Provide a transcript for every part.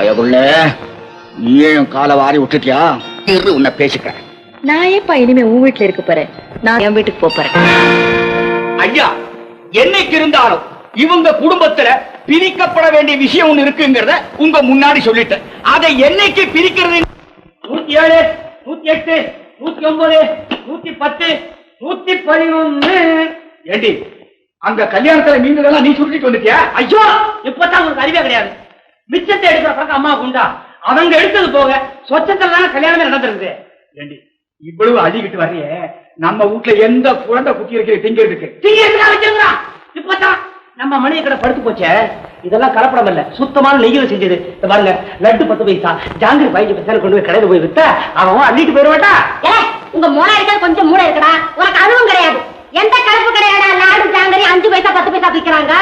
பயகுள்ள ஏன் காலை வாரி விட்டுட்டியா? இரு உன்னை பேசிக்கிறேன். நான் ஏப்பா இனிமே உன் வீட்டுல இருக்க போறேன், நான் என் வீட்டுக்கு போறேன். ஐயா, என்னைக்கு இருந்தாலும் இவங்க குடும்பத்துல பிரிக்கப்பட வேண்டிய விஷயம் ஒண்ணு இருக்குங்கிறத உங்க முன்னாடி சொல்லிட்டேன். அதை என்னைக்கு பிரிக்கிறது? 107, 108, 109, 110, 111. ஏண்டி அங்க கல்யாணத்துல மீன்கள் நீ சுருட்டிட்டு வந்துட்டியா? ஐயோ, இப்பதான் உங்களுக்கு அறிவே கிடையாது. மிச்சத்தை எடுக்கிற பக்கம் அம்மா உண்டா? அவங்க எடுத்தது போக சொச்சத்துல கல்யாணமே நடந்திருக்கு. ஏண்டி இவ்வளவு அழிக்கிட்டு வர்றிய, நம்ம வீட்டுல எந்த குழந்தை குட்டி இருக்கிற திங்கிறதுக்கு வச்சிருந்தா? இப்பதான் நம்ம மணியை கடை படுத்து போச்சே, இதெல்லாம் கலப்படம் இல்ல, சுத்தமான நெய்யில செஞ்சது. பாருங்க, லட்டு 10 பைசா, ஜாங்கிரி 15 பைசா கொண்டு போய் கடையில போய் வித்தா அவன் அள்ளிட்டு போயிருவாட்டா. உங்க மூளை இருக்கா? கொஞ்சம் மூளை இருக்கடா, உனக்கு அதுவும் கிடையாது. எந்த கலப்பு கிடையாடா? லாடு ஜாங்கிரி 5 பைசா 10 பைசா விற்கிறாங்க.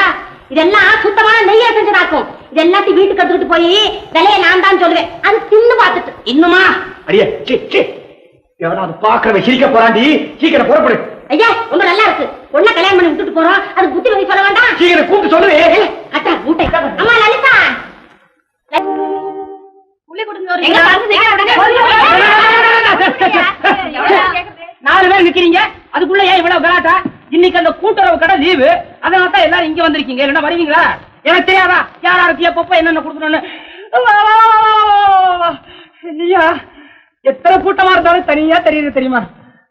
இதெல்லாம் சுத்தமான நெய்யை செஞ்சதாக்கும். இது எல்லாத்தையும் வீட்டுக்கு எடுத்துக்கிட்டு போய் விலையை நான் தான் சொல்லுவேன். அது தின்னு பார்த்துட்டு இன்னுமா அடியே எவனாவது பாக்குறவ சிரிக்க போறாண்டி. சீக்கிரம் புறப்படு. ஐயா, ரொம்ப நல்லா இருக்கு. ஒண்ணா கல்யாணம் பண்ணி விட்டுட்டு போறோம், அது புத்தி வகை சொல்ல வேண்டாம். சீக்கிரம் கூப்பிட்டு சொல்லுவே. அட்டா மூட்டை. அம்மா லலிதா, புள்ளி கொடுங்க. 4 பேர் நிக்கிறீங்க, அதுக்குள்ள ஏன் இவ்வளவு கலாட்டா? இன்னைக்கு அந்த கூட்டுறவு கடை லீவு, அதனால தான் எல்லாரும் இங்க வந்திருக்கீங்க. இல்லைன்னா வருவீங்களா? எனக்கு தெரியாதா யாராருக்கு எப்பப்ப என்னென்ன கொடுக்கணும்னு? இல்லையா, எத்தனை கூட்டமா இருந்தாலும் தனியா தெரியுது தெரியுமா?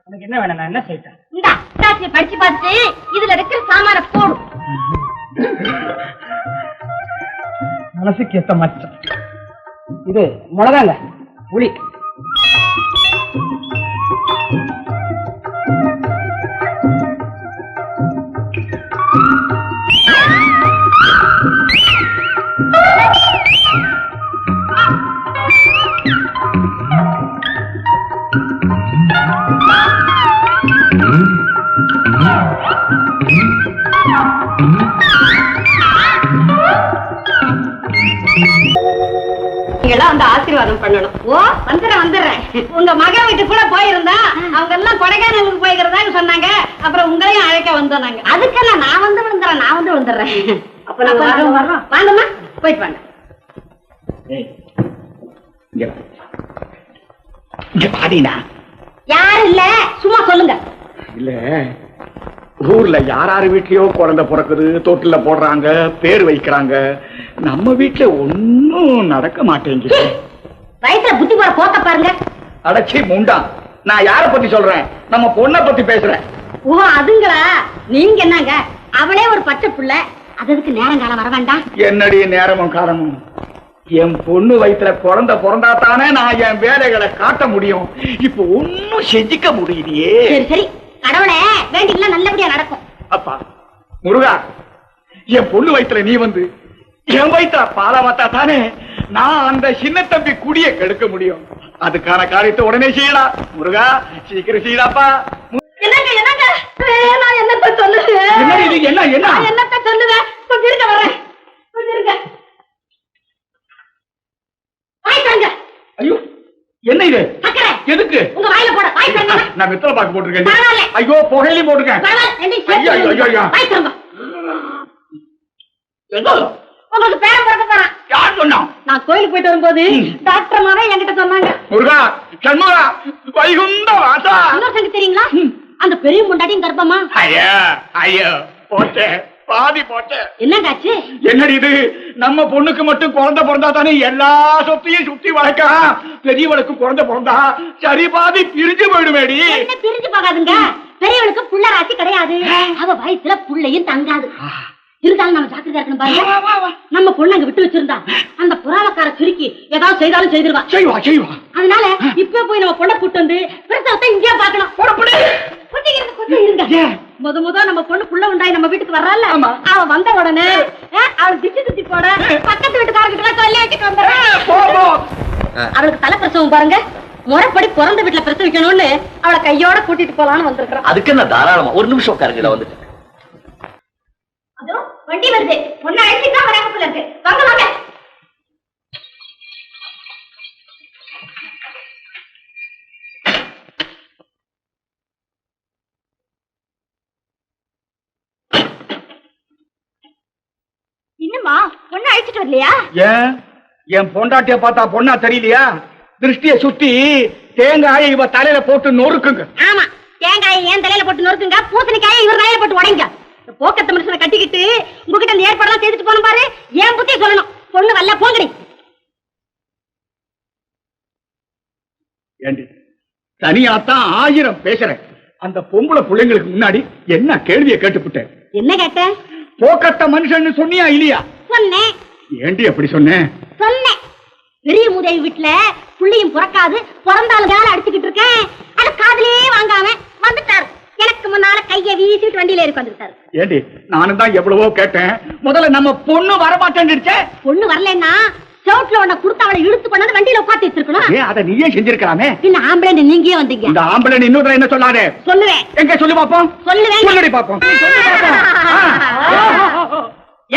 உனக்கு என்ன வேணும்? நான் என்ன செய்யட்டேன்? இந்த படிச்சு பார்த்து இதுல இருக்கிற சாமான போடு. மனசுக்கு ஏத்த மச்சம் இது. மிளகாங்க, புளி, வந்து ஆசீர்வாதம் பண்ணணும். ஓ, வந்துடுறேன். உங்க மக வீட்டு கூட போயிருந்தா அவங்க எல்லாம் கொடைக்கானலுக்கு போய்கிறதா சொன்னாங்க. அப்புறம் உங்களையும் அழைக்க வந்தோம் நாங்க. அதுக்கெல்லாம் நான் வந்து விழுந்துறேன். அப்ப நாங்க வர்றோம். வாங்கம்மா, போயிட்டு வாங்க. யாரும் இல்ல, சும்மா சொல்லுங்க. இல்ல, ஊர்ல யாராரு வீட்லயோ குழந்தை பிறக்குது, தொட்டில போடுறாங்க, பேர் வைக்கிறாங்க. நம்ம வீட்டுல ஒன்னும் நடக்க மாட்டேங்குது. வயசுல புத்தி போற போத்த பாருங்க. அடச்சி முண்டா, நான் யார பத்தி சொல்றேன்? நம்ம பொண்ணை பத்தி பேசுறேன். ஓ, அதுங்களா? நீங்க என்னங்க, அவளே ஒரு பச்சை புள்ள, அதுக்கு நேரம் காலம் வர வேண்டாம். என்னடி நேரமும் காலமும்? என் பொண்ணு வயிற்றுல குழந்தை பிறந்தா தானே நான் என் வேலைகளை காட்ட முடியும். இப்ப ஒன்னும் செஞ்சுக்க முடியலையே. சரி சரி, கடவுளே வேண்டிக்கலாம் நல்லபடியா நடக்கும். அப்பா முருகா, என் பொண்ணு வயிற்றுல நீ வந்து என் வயிற்றுல பால மாத்தா தானே நான் அந்த சின்ன தம்பி குடிய கெடுக்க முடியும். அதுக்கான காரியத்தை உடனே செய்யலாம். முருகா, சீக்கிரம் செய்யலாப்பா. என்னங்க என்னங்க, நான் என்னத்த சொல்லுவேன்? என்னத்த சொல்லுவேன்? கொஞ்சம் இருக்க வரேன், கொஞ்சம் இருக்க. வாய்த்தாங்க. ஐயோ, என்ன இது? எதுக்கு? உங்க வாயில போட. வாய்த்தாங்க. நான் வெத்தலை பாக்கு போட்டிருக்கேன். ஐயோ, புகையிலையும் போட்டிருக்கேன். உங்களுக்கு பேரம் பிறக்க போறான். யார் சொன்னா? நான் கோயிலுக்கு போயிட்டு வரும்போது டாக்டர் மாரே என்கிட்ட சொன்னாங்க. முருகா, சண்முகா, வைகுண்ட வாசா. இன்னொரு தெரியுங்களா? அந்த பெரிய முண்டாட்டியும் கர்ப்பமா. ஐயோ போட்டே, பாதி போட்டே. என்னங்காச்சு? என்னடி இது? நம்ம பொண்ணுக்கு மட்டும் குழந்தை பிறந்தா தானே எல்லா சொத்தையும் சுத்தி வளர்க்கா. பெரியவளுக்கு குழந்தை பிறந்தா சரி பாதி பிரிஞ்சு போயிடுமேடி. என்ன பிரிஞ்சு போகாதுங்க, பெரியவளுக்கு புள்ள ராசி கிடையாது. அவ வயசுல புள்ளையும் தங்காது. இருந்தாலும் நம்ம ஜாக்கிரதையா இருக்கணும் பாருங்க. நம்ம பொண்ணு அங்க விட்டு வச்சிருந்தா அந்த புறாவக்கார சுருக்கி ஏதாவது செய்தாலும் செய்திருவா. செய்வா. அதனால இப்ப போய் நம்ம பொண்ணை கூட்டு வந்து பிரசவத்தை இங்கே பாக்கணும். முத நம்ம பொண்ணு புள்ள உண்டாய் நம்ம வீட்டுக்கு வர்றால, அவ வந்த உடனே அவள் திச்சு திச்சு போட பக்கத்து வீட்டுக்காரர்கிட்ட சொல்லி வச்சுட்டு வந்துடுறேன். அவளுக்கு தலை பிரசவம் பாருங்க, முறைப்படி பிறந்த வீட்டுல பிரசவிக்கணும்னு அவளை கையோட கூட்டிட்டு போலான்னு வந்திருக்கிறோம். அதுக்கு என்ன, தாராளமா ஒரு நிமிஷம் உட்காருங்க. வந்துட்டு வண்டி வருது, பொண்ணு அழைச்சிட்டு தான் வராங்க போல இருக்கு. வாங்க வாங்க. இன்னுமா பொண்ணு அழைச்சிட்டு வரலையா? ஏன் என் பொண்டாட்டிய பார்த்தா பொண்ணா தெரியலையா? திருஷ்டிய சுத்தி தேங்காயை இவ தலையில போட்டு நொறுக்குங்க. ஆமா, தேங்காயை ஏன் தலையில போட்டு நொறுக்குங்க, பூசணிக்காயை இவர் தலையில போட்டு உடைங்க. போக்கத்த மனுஷனை கட்டிக்கிட்டு உங்ககிட்ட அந்த ஏற்பாடெல்லாம் செய்துட்டு போன பாரு. ஏன் புத்திய சொல்லணும். பொண்ணு வரல போங்கடி. ஏண்டி தனியாத்தான் 1000 பேசுறேன். அந்த பொம்பளை பிள்ளைங்களுக்கு முன்னாடி என்ன கேள்வியை கேட்டுப்புட்டேன். என்ன கேட்ட? போக்கத்த மனுஷன் சொன்னியா இல்லையா? சொன்னேன். ஏண்டி அப்படி சொன்னேன்? சொன்னேன். பெரிய முதவி வீட்டுல புள்ளியும் பிறக்காது, பிறந்தாலும் வேலை அடிச்சுக்கிட்டு இருக்கேன். அது காதலே வாங்காம வந்துட்டாரு. எனக்கு முன்னால கைய வீசிட்டு வண்டியில இருக்கு வந்துட்டாரு. ஏண்டி நானும் தான் எவ்வளவோ கேட்டேன். முதல்ல நம்ம பொண்ணு வரமாட்டேன்னுச்சே. பொண்ணு வரலன்னா சவுட்ல உன்னை கொடுத்து அவளை இழுத்து கொண்டாந்து வண்டியில உட்காந்து வச்சிருக்கணும். ஏன் அதை நீயே செஞ்சிருக்கலாமே? இந்த ஆம்பளை நீங்க வந்தீங்க. இந்த ஆம்பளை இன்னொரு என்ன சொல்லாதே. சொல்லுவேன். எங்க சொல்லி பாப்போம். சொல்லுவேன். சொல்லி பாப்போம்.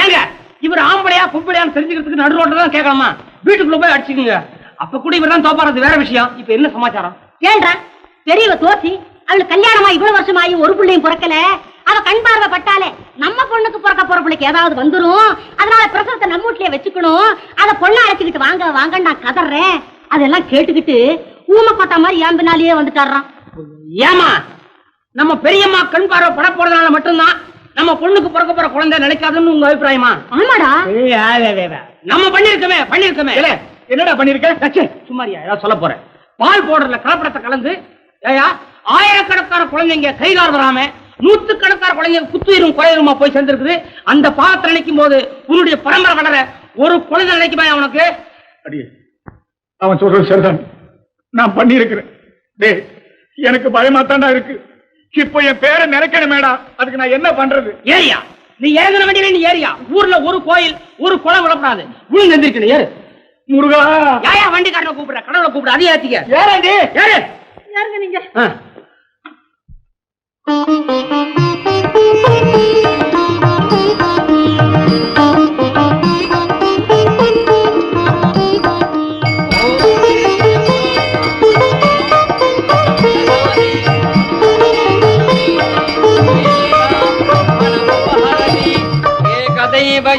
ஏங்க இவர் ஆம்பளையா பொம்பளையான்னு தெரிஞ்சுக்கிறதுக்கு நடு ரோட்ல தான் கேட்கலாமா? வீட்டுக்குள்ள போய் அடிச்சுக்குங்க. அப்ப கூட இவர் தான் தோப்பாறது வேற விஷயம். இப்ப என்ன சமாச்சாரம்? கேள்றா, பெரியவ தோசி அவளுக்கு கல்யாணமா இவ்வளவு வருஷமாயி ஒரு பிள்ளையும் பிறக்கல. அவ கண் பார்வை பட்டாலே நம்ம பொண்ணுக்கு பிறக்க போற பிள்ளைக்கு ஏதாவது வந்துரும். அதனால பிரசவத்தை நம்ம வீட்லயே வச்சுக்கணும். அத பொண்ணை அழைச்சுக்கிட்டு வாங்க வாங்க நான் கதறேன். அதெல்லாம் கேட்டுக்கிட்டு ஊமை கொட்டா மாதிரி என் பின்னாலேயே வந்துட்டாரான். ஏமா நம்ம பெரியம்மா கண் பார்வை பட போறதுனால மட்டும்தான் நம்ம பொண்ணுக்கு பிறக்க போற குழந்தை நினைக்காதுன்னு உங்க அபிப்பிராயமா? ஆமாடா. நம்ம பண்ணிருக்கமே என்னடா பண்ணிருக்க? சும்மாரியா ஏதாவது சொல்ல போறேன். பால் போடுறதுல கலப்படத்தை கலந்து ஏயா ஆயிரக்கணக்கான குழந்தைங்க கைகால் வராம நூத்துக்கணக்கான குழந்தைங்க குத்துயிரும் குறையுமா போய் சேர்ந்திருக்குது. அந்த பாத்திரம் நினைக்கும் போது உன்னுடைய பரம்பரை வளர ஒரு குழந்தை நினைக்குமா உனக்கு? அடியே அவன் சொல்றது சரிதான். நான் பண்ணிருக்கிறேன். டேய் எனக்கு பயமாத்தாண்டா இருக்கு. இப்போ என் பேரை நினைக்கணுமேடா. அதுக்கு நான் என்ன பண்றது? ஏரியா நீ ஏறின வண்டியில நீ ஏரியா. ஊர்ல ஒரு கோயில் ஒரு குளம் விடப்படாது. விழுந்து எந்திரிக்கணும். ஏறு முருகா. யாயா வண்டிக்காரனை கூப்பிடுற? கடவுளை கூப்பிடுற. அதே ஏத்திக்க. ஏறாண்டி ஏறு. யாருங்க நீங்க?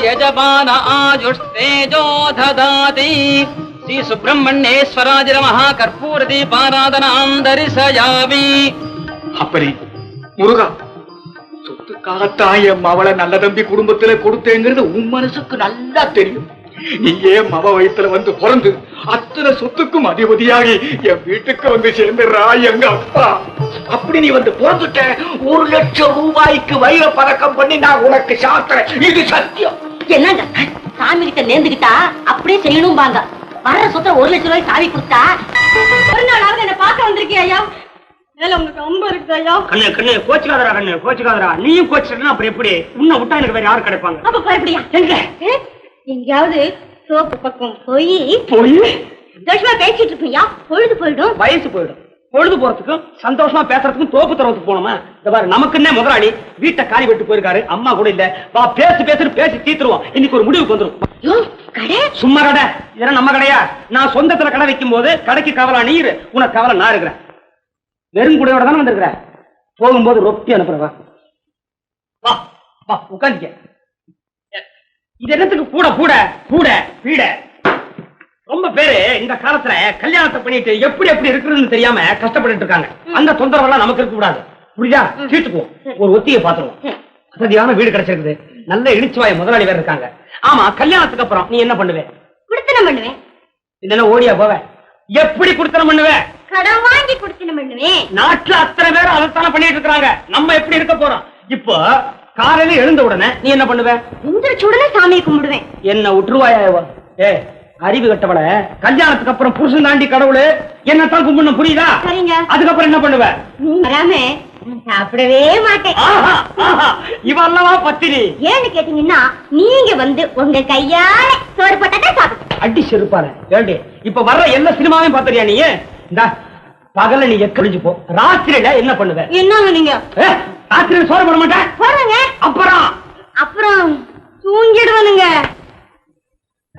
यजमान आजुष्तेजो ददाति श्री सुब्रह्मण्येश्वराय नमः कर्पूर दीपाराधनां दर्शयामि. அப்படி முருகா, சொத்துக்காகத்தான் என் மவளை நல்ல தம்பி குடும்பத்துல கொடுத்தேங்கிறது உன் மனசுக்கு நல்லா தெரியும். நீ ஏன் மவ வயித்துல வந்து பிறந்து அத்தனை சொத்துக்கும் அதிபதியாகி என் வீட்டுக்கு வந்து சேர்ந்துடுறா எங்க அப்பா. அப்படி நீ வந்து பிறந்துட்ட 1 லட்சம் ரூபாய்க்கு வைர பதக்கம் பண்ணி நான் உனக்கு சாத்துறேன். இது சத்தியம். என்னங்க சாமி கிட்ட நேர்ந்துகிட்டா அப்படியே செய்யணும் பாங்க. வர்ற சொத்தை 1 லட்சம் ரூபாய் சாவி கொடுத்தா ஒரு நாளாவது என்ன பார்க்க வந்திருக்கீங்க ஐயா. மேல உங்களுக்கு அம்பு இருக்கு ஐயா. கண்ணு கண்ணு கோச்சுக்காதரா. கண்ணு கோச்சுக்காதரா. நீயும் கோச்சுனா அப்புறம் எப்படி? உன்னை விட்டா எனக்கு வேற யாரு கிடைப்பாங்க? அப்ப பயப்படியா? எங்கயாவது சோப்பு பக்கம் போய் சந்தோஷமா பேசிட்டு இருப்பீங்க. பொழுது போயிடும். வயசு போயிடும். பொழுது போறதுக்கும் சந்தோஷமா பேசுறதுக்கும் தோப்பு தரத்துக்கு போனோமா? இந்த பாரு நமக்குன்னே முதலாளி வீட்டை காலி விட்டு போயிருக்காரு. அம்மா கூட இல்ல. வா பேசி தீத்துருவோம். இன்னைக்கு ஒரு முடிவுக்கு வந்துரும். சும்மா கடை இதெல்லாம் நம்ம கடையா? நான் சொந்தத்துல கடை வைக்கும் போது கடைக்கு கவலா நீர், உனக்கு கவலை நான் இருக்கிறேன். வெறும் கூடையோட தானே வந்திருக்கிற. போகும்போது ரொப்பி அனுப்புறவா. வா வா உட்காந்துக்க. இது என்னத்துக்கு கூட கூட கூட பீட? ரொம்ப பேரு இந்த காலத்துல கல்யாணத்தை பண்ணிட்டு எப்படி எப்படி இருக்குன்னு தெரியாம கஷ்டப்பட்டு இருக்காங்க. அந்த தொந்தரவெல்லாம் நமக்கு இருக்க கூடாது. புரியுதா? தீர்த்துக்குவோம். ஒரு ஒத்தியை பாத்துருவோம். வசதியான வீடு கிடைச்சிருக்குது. நல்ல இழிச்சுவாய முதலாளி வேற இருக்காங்க. ஆமா, கல்யாணத்துக்கு அப்புறம் நீ என்ன பண்ணுவே? குடுத்தனம் பண்ணுவேன். இதெல்லாம் ஓடியா போவேன்? எப்படி குடுத்தனம் பண்ணுவேன்? கடன் வாங்கி குடுத்தனம் பண்ணுவேன். நாட்டுல அத்தனை பேர் அதைத்தானே பண்ணிட்டு இருக்காங்க. நம்ம எப்படி இருக்க போறோம்? இப்போ காலையில எழுந்த உடனே நீ என்ன பண்ணுவ? இந்த சுடல சாமியை கும்பிடுவேன். என்ன விட்டுருவாயா? ஏ அறிவு கட்டவள, கல்யாணத்துக்கு அப்புறம் புருஷன் தாண்டி கடவுளு என்னத்தான் கும்பிடணும். புரியுதா? சரிங்க. அதுக்கப்புறம் என்ன பண்ணுவ? வராம சாப்பிடவே மாட்டேன். இவல்லவா பத்தினி. ஏன்னு கேட்டீங்கன்னா நீங்க வந்து உங்க கையால சோறு போட்டா சாப்பிடு. அடி செருப்பாரு. ஏண்டி இப்ப வர்ற எல்லா சினிமாவையும் பாத்துறியா நீ? இந்த பகல நீ எக்கழிஞ்சு போ. ராத்திரியில என்ன பண்ணுவ? என்னங்க நீங்க? ராத்திரியில சோறு போட மாட்டேன். போறங்க. அப்புறம் தூங்கிடுவானுங்க.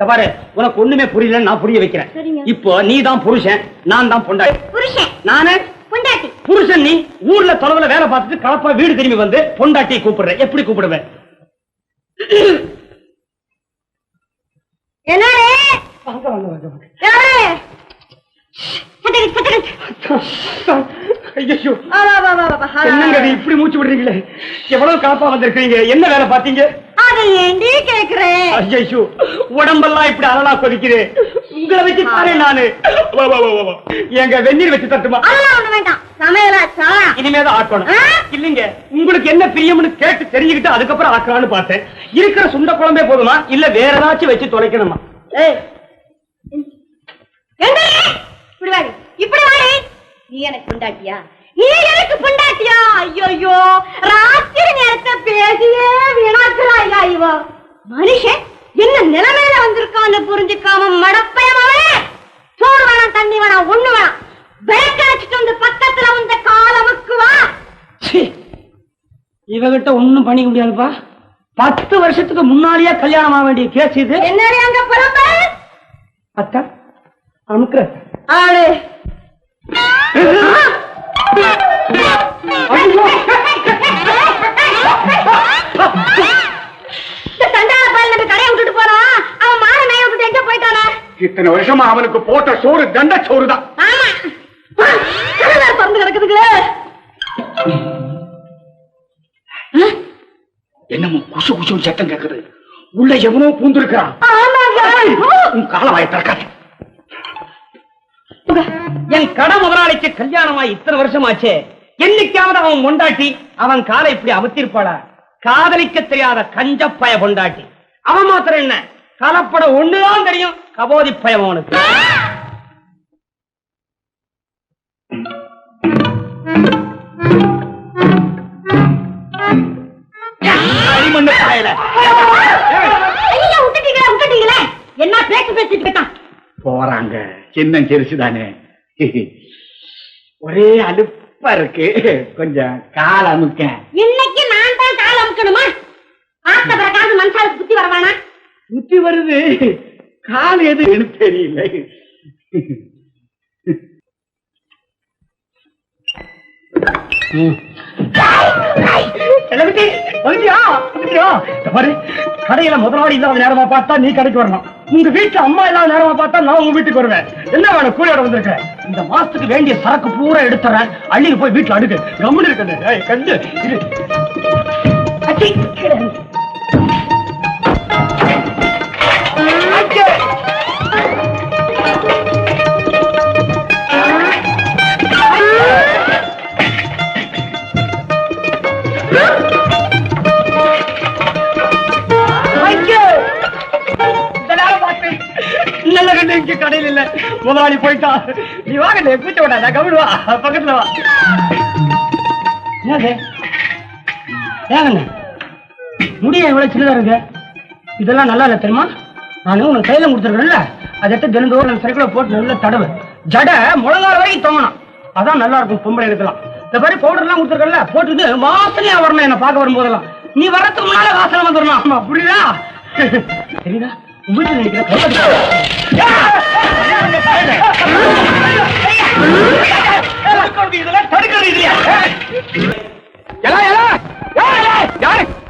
பாரு, உனக்கு ஒண்ணுமே புரியல. நான் புரிய வைக்கிறேன். இப்போ நீ தான் புருஷன், நான் தான் பொண்டாட்டி. புருஷன் நானு பொண்டாட்டி. புருஷன் நீ ஊர்ல தொலைவுல வேலை பார்த்துட்டு கலப்பா வீடு திரும்பி வந்து பொண்டாட்டி கூப்பிடுற. எப்படி கூப்பிடுவேன்? என்னே என்னங்க இப்படி மூச்சு விடுறீங்களே? எவ்வளவு காப்பா வந்திருக்கீங்க, என்ன வேலை பாத்தீங்க? அதை ஏண்டி கேக்குறேன்? ஐயோ, உடம்பெல்லாம் இப்படி அலலா கொதிக்கிறேன். உங்களை வச்சு தானே நானு. எங்க வெந்நீர் வச்சு தட்டுமா? அதெல்லாம் ஒண்ணு வேண்டாம். சமையலாச்சா? இனிமேதான் ஆக்கணும். இல்லீங்க, உங்களுக்கு என்ன பிரியம்னு கேட்டு தெரிஞ்சுக்கிட்டு அதுக்கப்புறம் ஆக்கலான்னு பார்த்தேன். இருக்கிற சுண்ட குழம்பே போதுமா, இல்ல வேற ஏதாச்சும் வச்சு தொலைக்கணுமா? இப்படி வாடி, இப்படி வாடி. நீ எனக்கு பொண்டாட்டியா? நீ எனக்கு பொண்டாட்டியா? ஐயோ, ராத்திரி நேரத்தை பேசியே வீணாக்குறாயா இவ. மனுஷன் என்ன நிலைமையில வந்திருக்கான்னு புரிஞ்சுக்காம மடப்பயமாவே சோறு வேணாம், தண்ணி வேணாம், ஒண்ணு வேணாம். விளக்க வச்சுட்டு வந்து பக்கத்துல வந்த காலமுக்கு வா. இவகிட்ட ஒண்ணும் பண்ணிக்க முடியாதுப்பா. 10 வருஷத்துக்கு முன்னாலேயே கல்யாணம் ஆக வேண்டிய கேஸ் இது. என்னடி அங்க புலம்ப? அத்தா அமுக்குற ஆளு கடையை விட்டுட்டு போறான். அவன் மான மேய விட்டு எங்க போயிட்டானா? இத்தனை வருஷமா அவனுக்கு போட்ட சோறு தண்ட சோறுதான். திறந்து கிடக்குதுங்க. என்னமோ குசு குசு சத்தம் கேக்குது. உள்ள எவனோ பூந்திருக்கிறான். உன் காலவாய திறக்காது. என் கடை முதலாளிக்கு கல்யாணமா இத்தனை வருஷமாச்சே, என்னைக்காவது அவன் பொண்டாட்டி அவன் காலை இப்படி அமர்த்திருப்பாளா? காதலிக்க தெரியாத கஞ்சப்பய பொண்டாட்டி. அவன் மாத்திரம் என்ன, கலப்படம் ஒண்ணுதான் தெரியும். கபோதி பயம் அவனுக்கு. என்ன பேச்சு பேசிட்டு போறாங்க. சின்ன சிரிச்சுதானே, ஒரே அலுப்பா இருக்கு. கொஞ்சம் கால் அமுக்க. இன்னைக்கு நான் தான் கால் அமுக்கணுமா? ஆத்த பிரகாச மனுஷாலுக்கு புத்தி வரவானா? புத்தி வருது, கால் எதுன்னு தெரியல. கடையில முதலாளி இல்லாத நேரமா பார்த்தா நீ கடைக்கு வரணும். உங்க வீட்டுல அம்மா இல்லாத நேரமா பார்த்தா நான் உங்க வீட்டுக்கு வருவேன். என்ன வேணும், கூலியோட வந்திருக்கேன். இந்த மாசத்துக்கு வேண்டிய சரக்கு பூரா எடுத்துறேன். அள்ளிட்டு போய் வீட்டுல அடுக்கு. கம்முன்னு இருக்கு கண்டு இது. கடையில் இல்ல, முதலாளி போயிட்டா. நீ வாங்க, கூச்ச விடாத, கவிடுவா, பக்கத்துல வா. முடிய எவ்வளவு சின்னதா இருக்கு. இதெல்லாம் நல்லா இல்ல தெரியுமா? நானும் உனக்கு கையில கொடுத்துருக்கேன்ல, அதை எடுத்து தினந்தோறும் சைக்கிள போட்டு நல்ல தடவை ஜட முழங்கால வரைக்கும் தோங்கணும். அதான் நல்லா இருக்கும் பொம்பளை இருக்கலாம். இந்த மாதிரி பவுடர் எல்லாம் கொடுத்துருக்கல, போட்டுட்டு வாசனையா வரணும். என்ன பார்க்க வரும்போதெல்லாம் நீ வரத்துக்கு முன்னால வாசனை வந்துடணும். புரியுதா? சரிதா? வீட்டுல நினைக்கிற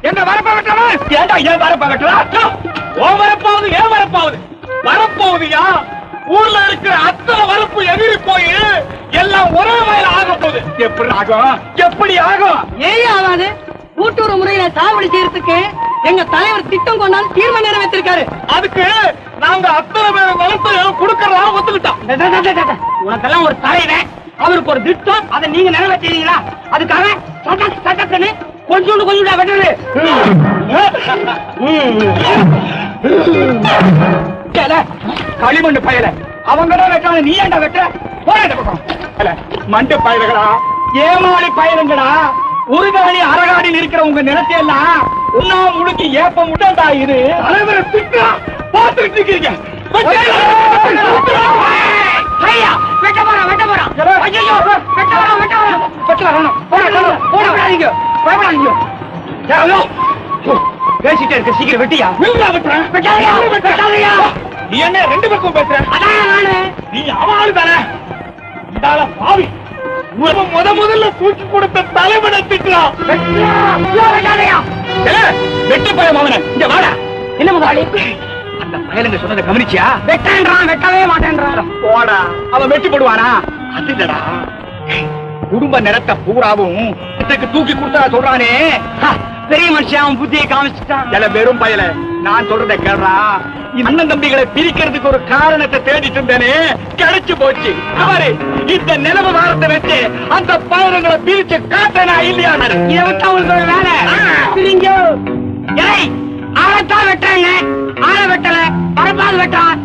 என்ன வரப்ப வெட்டவன்? ஏண்டா ஏன் வரப்ப வெட்டலாம்? ஓ வரப்பாவது ஏன் வரப்பாவது? வரப்போகுதியா? ஊர்ல இருக்கிற அத்தனை வரப்பு எதிரி போய் எல்லாம் ஒரே வயல ஆக போகுது. எப்படி ஆகும்? எப்படி ஆகும்? ஏன் ஆகாது? கூட்டுறவு முறையில சாகுபடி செய்யறதுக்கு எங்க தலைவர் திட்டம் கொண்டாந்து தீர்மானம் நிறைவேற்றிருக்காரு. அதுக்கு நாங்க அத்தனை பேர் வளர்த்து கொடுக்கறதா ஒத்துக்கிட்டோம். உனக்கெல்லாம் ஒரு தலைவன், அவருக்கு ஒரு திட்டம், அதை நீங்க நிறைவேற்றீங்களா? அதுக்காக சட்டக்குன்னு கொஞ்சோண்டு கொஞ்சம் வெட்டுறது. களிமண்ணு பயல அவங்கடா வெட்டான, நீ ஏண்டா வெட்ட? போராட்ட மண்டு பயல்களா, ஏமாளி பயலுங்களா, உருகாணி அரகாணியில் இருக்கிற உங்க நிலத்தையெல்லாம் உண்ணா முழுக்கி ஏப்ப முட்டா இது தலைவரை திட்டா பார்த்துட்டு இருக்கீங்க. பேசிட்டே இருக்க, சீக்கிரம் வெட்டியா. நீ என்ன ரெண்டு பக்கம் பேசுற? நீ அவனால தானே பாவி. முதல்ல தூக்கி கொடுத்த தலைவனை திட்டலாம். வெட்டு பயம் அவனை. இங்க வாடா. என்ன முதலாளி? அந்த பயலுங்க சொன்னதை கவனிச்சியா? வெட்டேன்றான், வெட்டவே மாட்டேன்றான். போடா, அவன் வெட்டி போடுவானா? அது இல்லடா, குடும்ப நிலத்தை பூராவும் தூக்கி கொடுத்தா சொல்றானே, பெரிய மனுஷன் அவன் புத்தியை காமிச்சுட்டான். எல வெறும் பயல, நான் சொல்றதை கேள்றா. அண்ணன் தம்பிகளை பிரிக்கிறதுக்கு ஒரு காரணத்தை தேடிட்டு இருந்தேனே, கிடைச்சு போச்சு. அவரு இந்த நிலவு வாரத்தை வச்சு அந்த பயணங்களை பிரிச்சு காட்டனா இல்லையா? இதை விட்டு அவங்களுக்கு ஒரு வேலை. பிரிங்க. ஏய், ஆளைத்தான் வெட்டாங்க, ஆளை வெட்டல, பரப்பாது வெட்டான்.